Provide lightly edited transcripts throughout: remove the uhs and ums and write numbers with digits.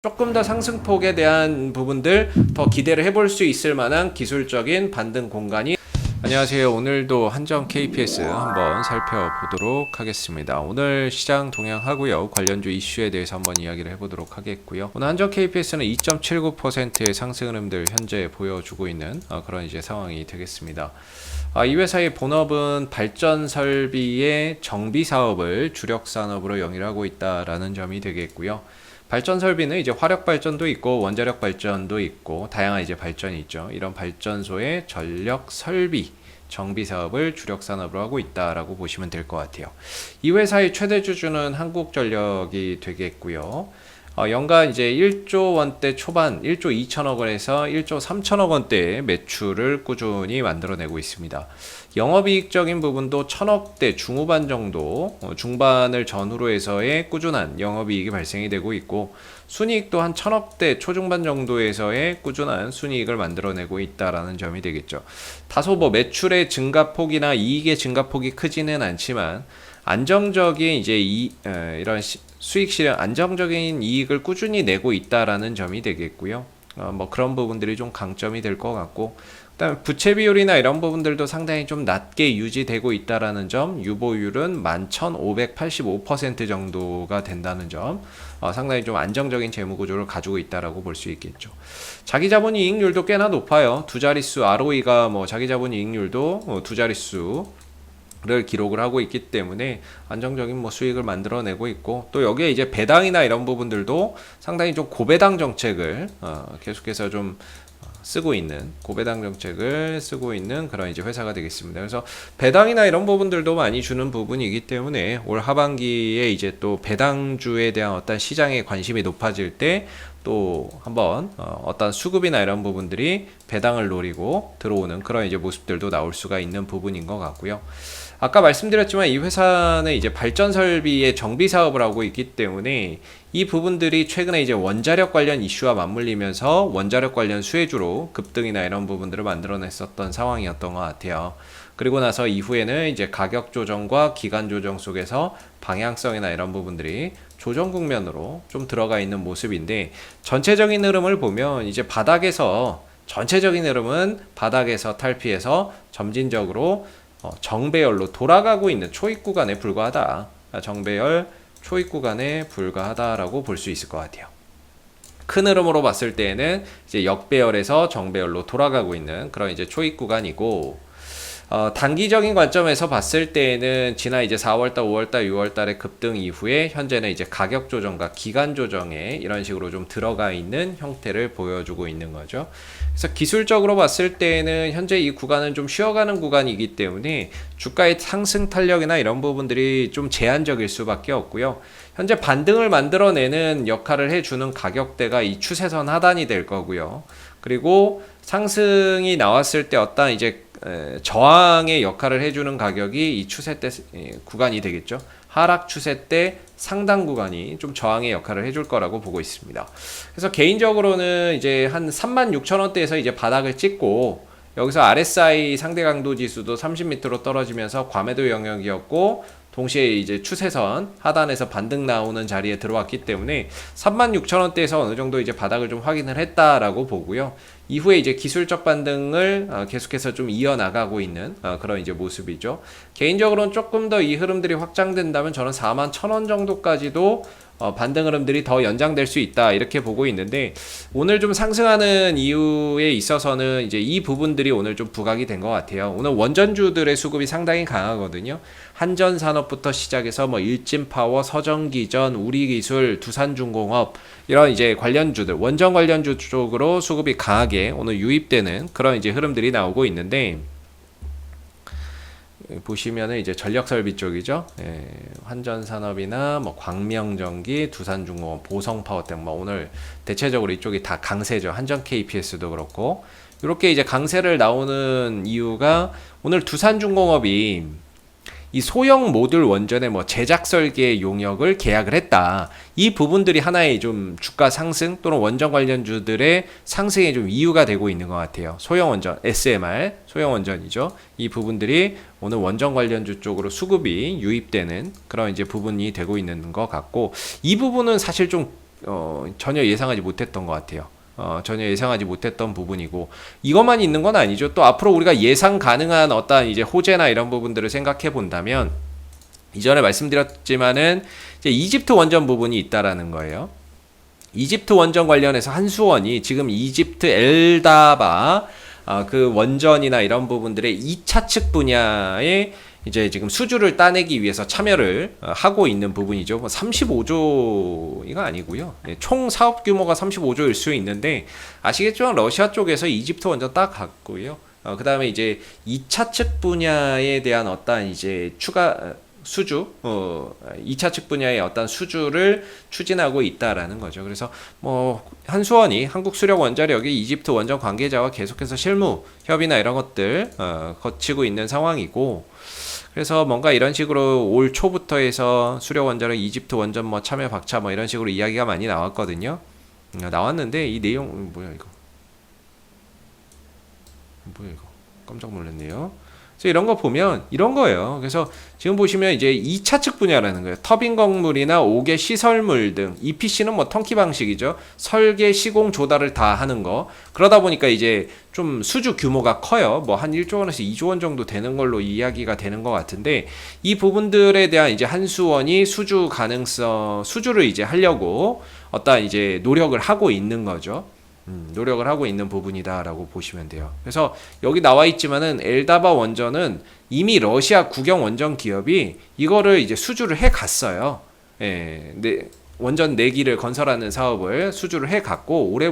조금 더 상승폭에 대한 부분들 더 기대를 해볼 수 있을 만한 기술적인 반등 공간이. 안녕하세요. 오늘도 한정 KPS 한번 살펴보도록 하겠습니다. 오늘 시장 동향하고요, 관련주 이슈에 대해서 한번 이야기를 해보도록 하겠고요. 오늘 한정 KPS는 2.79%의 상승 흐름들 현재 보여주고 있는 그런 이제 상황이 되겠습니다. 이 회사의 본업은 발전 설비의 정비 사업을 주력 산업으로 영위하고 있다라는 점이 되겠고요. 발전 설비는 이제 화력 발전도 있고 원자력 발전도 있고 다양한 이제 발전이 있죠. 이런 발전소의 전력 설비 정비 사업을 주력 산업으로 하고 있다라고 보시면 될 것 같아요. 이 회사의 최대 주주는 한국전력이 되겠고요. 연간 이제 1조 원대 초반, 1조 2천억 원에서 1조 3천억 원대의 매출을 꾸준히 만들어내고 있습니다. 영업이익적인 부분도 1000억대 중후반 정도, 중반을 전후로 해서의 꾸준한 영업이익이 발생이 되고 있고, 순이익도 한 1000억대 초중반 정도에서의 꾸준한 순이익을 만들어내고 있다라는 점이 되겠죠. 다소 뭐 매출의 증가폭이나 이익의 증가폭이 크지는 않지만 안정적인 이제 이런 수익 실현, 안정적인 이익을 꾸준히 내고 있다라는 점이 되겠고요. 뭐 그런 부분들이 좀 강점이 될 것 같고, 그다음 부채 비율이나 이런 부분들도 상당히 좀 낮게 유지되고 있다라는 점, 유보율은 11,585% 정도가 된다는 점, 상당히 좀 안정적인 재무 구조를 가지고 있다라고 볼 수 있겠죠. 자기 자본 이익률도 꽤나 높아요. 두 자릿수 ROE가 뭐 자기 자본 이익률도 두 자릿수 를 기록을 하고 있기 때문에 안정적인 뭐 수익을 만들어내고 있고, 또 여기에 이제 배당이나 이런 부분들도 상당히 좀 고배당 정책을 계속해서 좀 쓰고 있는, 고배당 정책을 쓰고 있는 그런 이제 회사가 되겠습니다. 그래서 배당이나 이런 부분들도 많이 주는 부분이기 때문에 올 하반기에 이제 또 배당주에 대한 어떤 시장의 관심이 높아질 때 또 한번 어떤 수급이나 이런 부분들이 배당을 노리고 들어오는 그런 이제 모습들도 나올 수가 있는 부분인 것 같고요. 아까 말씀드렸지만 이 회사는 이제 발전 설비의 정비 사업을 하고 있기 때문에 이 부분들이 최근에 이제 원자력 관련 이슈와 맞물리면서 원자력 관련 수혜주로 급등이나 이런 부분들을 만들어냈었던 상황이었던 것 같아요. 그리고 나서 이후에는 이제 가격 조정과 기간 조정 속에서 방향성이나 이런 부분들이 조정 국면으로 좀 들어가 있는 모습인데, 전체적인 흐름을 보면 이제 전체적인 흐름은 바닥에서 탈피해서 점진적으로 정배열로 돌아가고 있는 초입 구간에 불과하다. 정배열 초입 구간에 불과하다라고 볼 수 있을 것 같아요. 큰 흐름으로 봤을 때에는 이제 역배열에서 정배열로 돌아가고 있는 그런 이제 초입 구간이고, 단기적인 관점에서 봤을 때에는 지난 이제 4월달, 5월달, 6월달의 급등 이후에 현재는 이제 가격 조정과 기간 조정에 이런 식으로 좀 들어가 있는 형태를 보여주고 있는 거죠. 그래서 기술적으로 봤을 때에는 현재 이 구간은 좀 쉬어가는 구간이기 때문에 주가의 상승 탄력이나 이런 부분들이 좀 제한적일 수밖에 없고요. 현재 반등을 만들어내는 역할을 해주는 가격대가 이 추세선 하단이 될 거고요. 그리고 상승이 나왔을 때 어떤 이제 저항의 역할을 해주는 가격이 이 추세 때 구간이 되겠죠. 하락 추세 때 상당 구간이 좀 저항의 역할을 해줄 거라고 보고 있습니다. 그래서 개인적으로는 이제 한 36,000원대에서 이제 바닥을 찍고, 여기서 RSI 상대 강도 지수도 30m로 떨어지면서 과매도 영역이었고, 동시에 이제 추세선 하단에서 반등 나오는 자리에 들어왔기 때문에 36,000원대에서 어느 정도 이제 바닥을 좀 확인을 했다라고 보고요. 이후에 이제 기술적 반등을 계속해서 좀 이어나가고 있는 그런 이제 모습이죠. 개인적으로는 조금 더 이 흐름들이 확장된다면 저는 41,000원 정도까지도 반등 흐름들이 더 연장될 수 있다, 이렇게 보고 있는데, 오늘 좀 상승하는 이유에 있어서는 이제 이 부분들이 오늘 좀 부각이 된 것 같아요. 오늘 원전주들의 수급이 상당히 강하거든요. 한전산업부터 시작해서 뭐 일진파워, 서정기전, 우리기술, 두산중공업, 이런 이제 관련주들, 원전 관련주 쪽으로 수급이 강하게 오늘 유입되는 그런 이제 흐름들이 나오고 있는데, 보시면은 이제 전력설비 쪽이죠. 한전산업이나 뭐 광명전기, 두산중공업, 보성파워텍, 뭐 오늘 대체적으로 이쪽이 다 강세죠. 한전 KPS도 그렇고, 이렇게 이제 강세를 나오는 이유가, 오늘 두산중공업이 이 소형 모듈 원전의 뭐 제작 설계 용역을 계약을 했다. 이 부분들이 하나의 좀 주가 상승 또는 원전 관련주들의 상승의 좀 이유가 되고 있는 것 같아요. 소형 원전, SMR, 소형 원전이죠. 이 부분들이 오늘 원전 관련주 쪽으로 수급이 유입되는 그런 이제 부분이 되고 있는 것 같고, 이 부분은 사실 좀 전혀 예상하지 못했던 것 같아요. 전혀 예상하지 못했던 부분이고, 이것만 있는 건 아니죠. 또 앞으로 우리가 예상 가능한 어떤 이제 호재나 이런 부분들을 생각해 본다면, 이전에 말씀드렸지만은 이제 이집트 원전 부분이 있다라는 거예요. 이집트 원전 관련해서 한수원이 지금 이집트 엘다바 그 원전이나 이런 부분들의 2차 측 분야에 이제 지금 수주를 따내기 위해서 참여를 하고 있는 부분이죠. 35조가 아니고요. 총 사업 규모가 35조일 수 있는데, 아시겠지만 러시아 쪽에서 이집트 원전 딱 갔고요. 그 다음에 이제 2차 측 분야에 대한 어떤 이제 추가 수주, 2차 측 분야의 어떤 수주를 추진하고 있다라는 거죠. 그래서 뭐 한수원이 한국수력원자력이 이집트 원전 관계자와 계속해서 실무 협의나 이런 것들 거치고 있는 상황이고, 그래서 뭔가 이런 식으로 올 초부터 해서 수력원자력 이집트 원전 뭐 참여 박차 뭐 이런 식으로 이야기가 많이 나왔거든요. 나왔는데 이 내용 뭐야 이거? 뭐야 이거? 깜짝 놀랐네요. 그래서 이런 거 보면 이런 거예요. 그래서 지금 보시면 이제 2차 측 분야라는 거예요. 터빈 건물이나 5개 시설물 등, EPC는 뭐 턴키 방식이죠. 설계, 시공, 조달을 다 하는 거. 그러다 보니까 이제 좀 수주 규모가 커요. 뭐 한 1조 원에서 2조 원 정도 되는 걸로 이야기가 되는 것 같은데, 이 부분들에 대한 이제 한수원이 수주 가능성, 수주를 이제 하려고 어떤 이제 노력을 하고 있는 거죠. 노력을 하고 있는 부분이다라고 보시면 돼요. 그래서 여기 나와 있지만은 엘다바 원전은 이미 러시아 국영 원전 기업이 이거를 이제 수주를 해 갔어요. 예, 원전 4기를 건설하는 사업을 수주를 해 갔고, 올해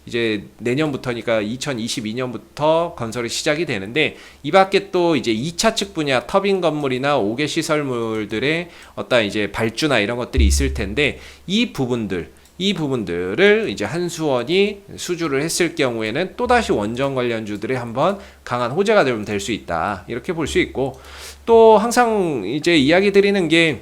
이제 내년부터니까 2022년부터 건설이 시작이 되는데, 이 밖에 또 이제 2차 측 분야 터빈 건물이나 5개 시설물들의 어떤 이제 발주나 이런 것들이 있을 텐데, 이 부분들을 이제 한수원이 수주를 했을 경우에는 또다시 원전 관련주들의 한번 강한 호재가 좀 될 수 있다. 이렇게 볼 수 있고, 또 항상 이제 이야기 드리는 게,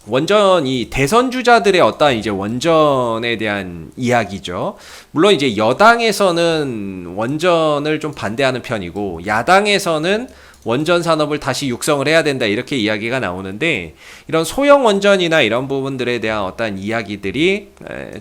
원전이 대선 주자들의 어떤 이제 원전에 대한 이야기죠. 물론 이제 여당에서는 원전을 좀 반대하는 편이고, 야당에서는 원전 산업을 다시 육성을 해야 된다, 이렇게 이야기가 나오는데, 이런 소형 원전이나 이런 부분들에 대한 어떤 이야기들이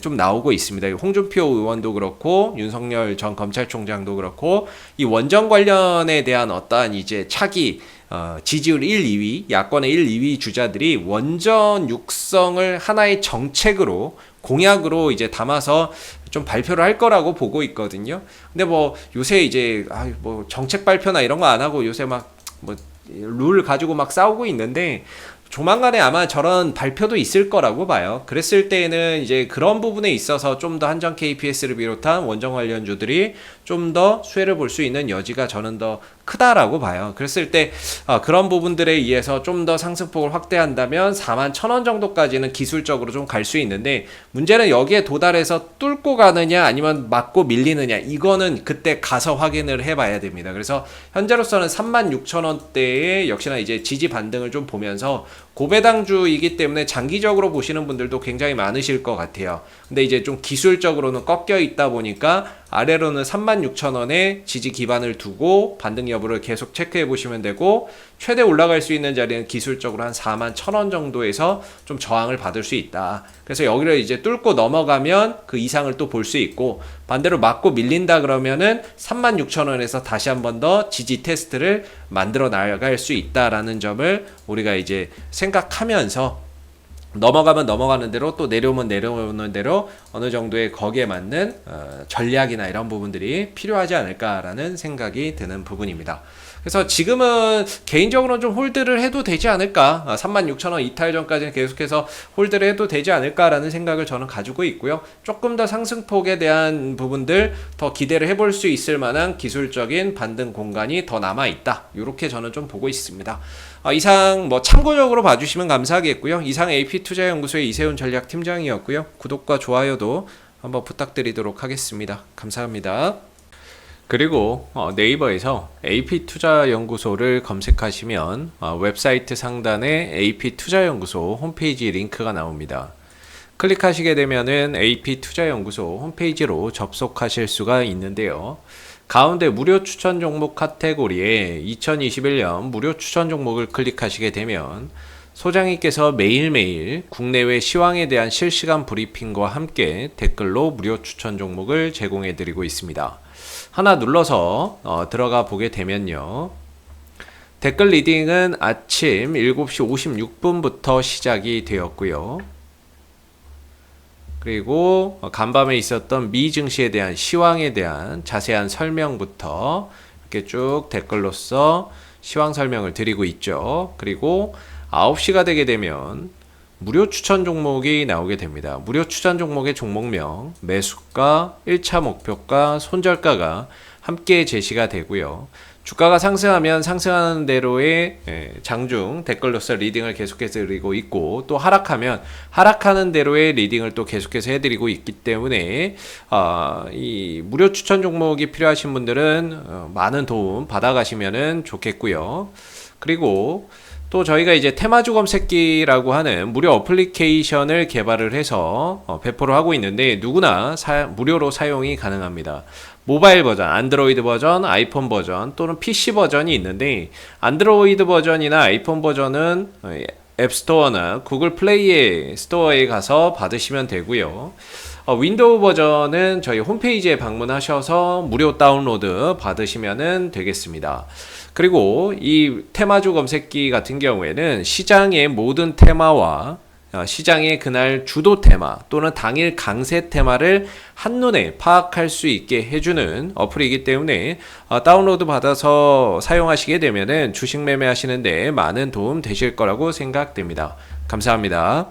좀 나오고 있습니다. 홍준표 의원도 그렇고 윤석열 전 검찰총장도 그렇고, 이 원전 관련에 대한 어떤 이제 차기 지지율 1, 2위, 야권의 1, 2위 주자들이 원전 육성을 하나의 정책으로, 공약으로 이제 담아서 좀 발표를 할 거라고 보고 있거든요. 근데 뭐 요새 이제 뭐 정책 발표나 이런 거 안 하고 요새 막 뭐 룰 가지고 막 싸우고 있는데, 조만간에 아마 저런 발표도 있을 거라고 봐요. 그랬을 때는 이제 그런 부분에 있어서 좀 더 한전 KPS를 비롯한 원전 관련주들이 좀 더 수혜를 볼 수 있는 여지가 저는 더 크다라고 봐요. 그랬을 때 그런 부분들에 의해서 좀 더 상승폭을 확대한다면 41,000원 정도까지는 기술적으로 좀 갈 수 있는데, 문제는 여기에 도달해서 뚫고 가느냐 아니면 맞고 밀리느냐, 이거는 그때 가서 확인을 해봐야 됩니다. 그래서 현재로서는 36,000원대에 역시나 이제 지지 반등을 좀 보면서 고배당주이기 때문에 장기적으로 보시는 분들도 굉장히 많으실 것 같아요. 근데 이제 좀 기술적으로는 꺾여 있다 보니까 아래로는 36,000원에 지지 기반을 두고 반등 여부를 계속 체크해 보시면 되고, 최대 올라갈 수 있는 자리는 기술적으로 한 41,000원 정도에서 좀 저항을 받을 수 있다. 그래서 여기를 이제 뚫고 넘어가면 그 이상을 또 볼 수 있고, 반대로 맞고 밀린다 그러면은 36,000원에서 다시 한 번 더 지지 테스트를 만들어 나갈 수 있다라는 점을 우리가 이제 생각하면서, 넘어가면 넘어가는 대로, 또 내려오면 내려오는 대로 어느 정도의 거기에 맞는 전략이나 이런 부분들이 필요하지 않을까라는 생각이 드는 부분입니다. 그래서 지금은 개인적으로는 좀 홀드를 해도 되지 않을까, 36,000원 이탈 전까지는 계속해서 홀드를 해도 되지 않을까라는 생각을 저는 가지고 있고요. 조금 더 상승폭에 대한 부분들 더 기대를 해볼 수 있을 만한 기술적인 반등 공간이 더 남아있다, 이렇게 저는 좀 보고 있습니다. 이상 뭐 참고적으로 봐주시면 감사하겠고요. 이상 AP투자연구소의 이세훈 전략팀장이었고요. 구독과 좋아요도 한번 부탁드리도록 하겠습니다. 감사합니다. 그리고 네이버에서 AP투자연구소를 검색하시면 웹사이트 상단에 AP투자연구소 홈페이지 링크가 나옵니다. 클릭하시게 되면은 AP투자연구소 홈페이지로 접속하실 수가 있는데요. 가운데 무료 추천 종목 카테고리에 2021년 무료 추천 종목을 클릭하시게 되면 소장님께서 매일매일 국내외 시황에 대한 실시간 브리핑과 함께 댓글로 무료 추천 종목을 제공해 드리고 있습니다. 하나 눌러서 들어가 보게 되면요. 댓글 리딩은 아침 7시 56분부터 시작이 되었고요. 그리고 간밤에 있었던 미 증시에 대한 시황에 대한 자세한 설명부터 이렇게 쭉 댓글로서 시황 설명을 드리고 있죠. 그리고 9시가 되게 되면 무료 추천 종목이 나오게 됩니다. 무료 추천 종목의 종목명, 매수가, 1차 목표가, 손절가가 함께 제시가 되고요. 주가가 상승하면 상승하는 대로의 장중 댓글로서 리딩을 계속해서 드리고 있고, 또 하락하면 하락하는 대로의 리딩을 또 계속해서 해드리고 있기 때문에 이 무료 추천 종목이 필요하신 분들은 많은 도움 받아가시면 좋겠고요. 그리고 또 저희가 이제 테마주 검색기라고 하는 무료 어플리케이션을 개발을 해서 배포를 하고 있는데, 누구나 무료로 사용이 가능합니다. 모바일 버전, 안드로이드 버전, 아이폰 버전 또는 PC 버전이 있는데, 안드로이드 버전이나 아이폰 버전은 앱스토어나 구글 플레이 스토어에 가서 받으시면 되고요. 윈도우 버전은 저희 홈페이지에 방문하셔서 무료 다운로드 받으시면 되겠습니다. 그리고 이 테마주 검색기 같은 경우에는 시장의 모든 테마와 시장의 그날 주도 테마 또는 당일 강세 테마를 한눈에 파악할 수 있게 해주는 어플이기 때문에 다운로드 받아서 사용하시게 되면은 주식 매매하시는데 많은 도움 되실 거라고 생각됩니다. 감사합니다.